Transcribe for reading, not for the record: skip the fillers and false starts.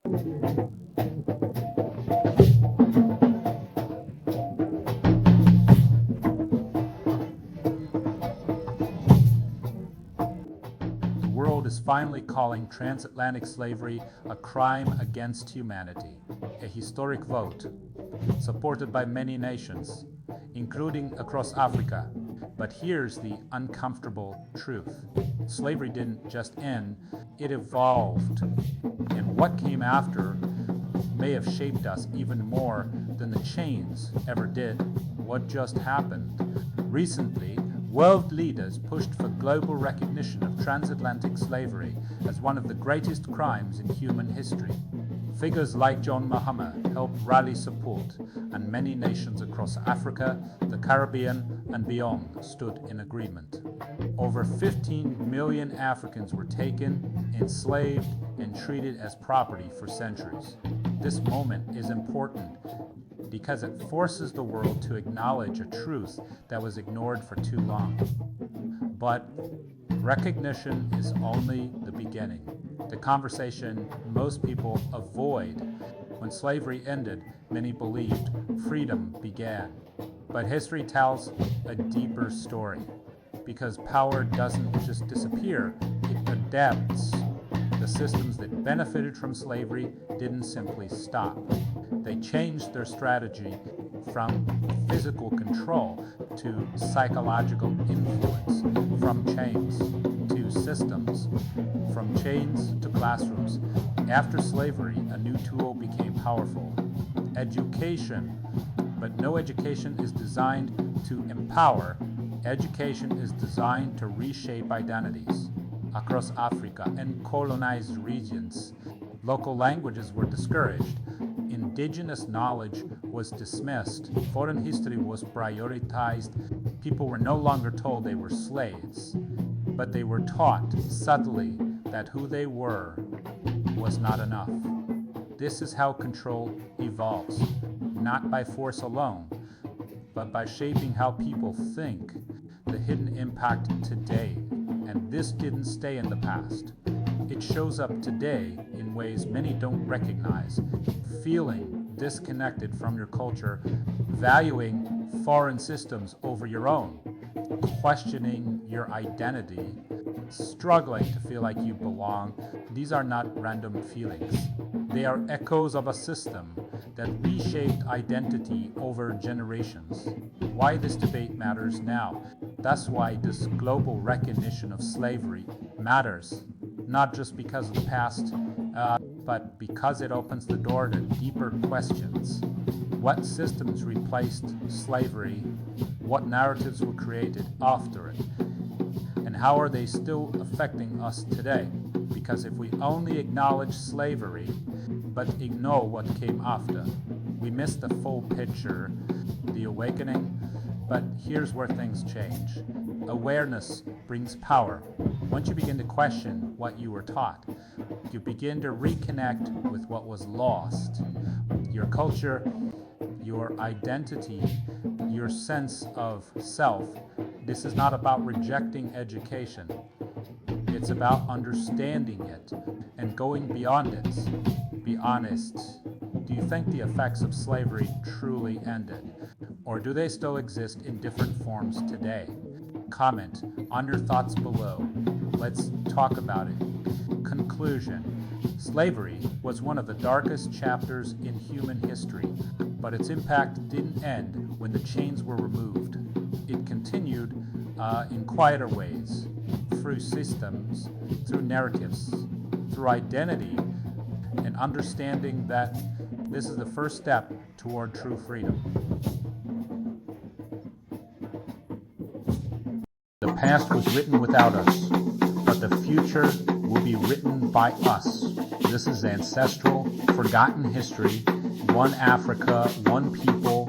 The world is finally calling transatlantic slavery a crime against humanity, a historic vote, supported by many nations, including across Africa. But here's the uncomfortable truth. Slavery didn't just end, it evolved. And what came after may have shaped us even more than the chains ever did. What just happened? Recently, world leaders pushed for global recognition of transatlantic slavery as one of the greatest crimes in human history. Figures like John Mahama helped rally support, and many nations across Africa, the Caribbean, and beyond stood in agreement. Over 15 million Africans were taken, enslaved, and treated as property for centuries. This moment is important because it forces the world to acknowledge a truth that was ignored for too long. But recognition is only the beginning. The conversation most people avoid. When slavery ended, many believed freedom began. But history tells a deeper story, because power doesn't just disappear, it adapts. The systems that benefited from slavery didn't simply stop. They changed their strategy from physical control to psychological influence, from chains to systems, from chains to classrooms. After slavery, a new tool became powerful: education. But no education is designed to empower. Education is designed to reshape identities. Across Africa and colonized regions, local languages were discouraged. Indigenous knowledge was dismissed. Foreign history was prioritized. People were no longer told they were slaves, but they were taught subtly that who they were was not enough. This is how control evolves, not by force alone, but by shaping how people think. The hidden impact today, and this didn't stay in the past. It shows up today in ways many don't recognize. Feeling disconnected from your culture, valuing foreign systems over your own, questioning your identity, struggling to feel like you belong. These are not random feelings. They are echoes of a system that reshaped identity over generations. Why this debate matters now? That's why this global recognition of slavery matters, not just because of the past, but because it opens the door to deeper questions. What systems replaced slavery? What narratives were created after it? And how are they still affecting us today? Because if we only acknowledge slavery, but ignore what came after, we miss the full picture, the awakening. But here's where things change. Awareness brings power. Once you begin to question what you were taught, you begin to reconnect with what was lost. Your culture, your identity, your sense of self. This is not about rejecting education. It's about understanding it and going beyond it. Be honest. Do you think the effects of slavery truly ended? Or do they still exist in different forms today? Comment on your thoughts below. Let's talk about it. Conclusion. Slavery was one of the darkest chapters in human history, but its impact didn't end when the chains were removed. It continued in quieter ways, through systems, through narratives, through identity, and understanding that this is the first step toward true freedom. The past was written without us, but the future will be written by us. This is ancestral, forgotten history, one Africa, one people,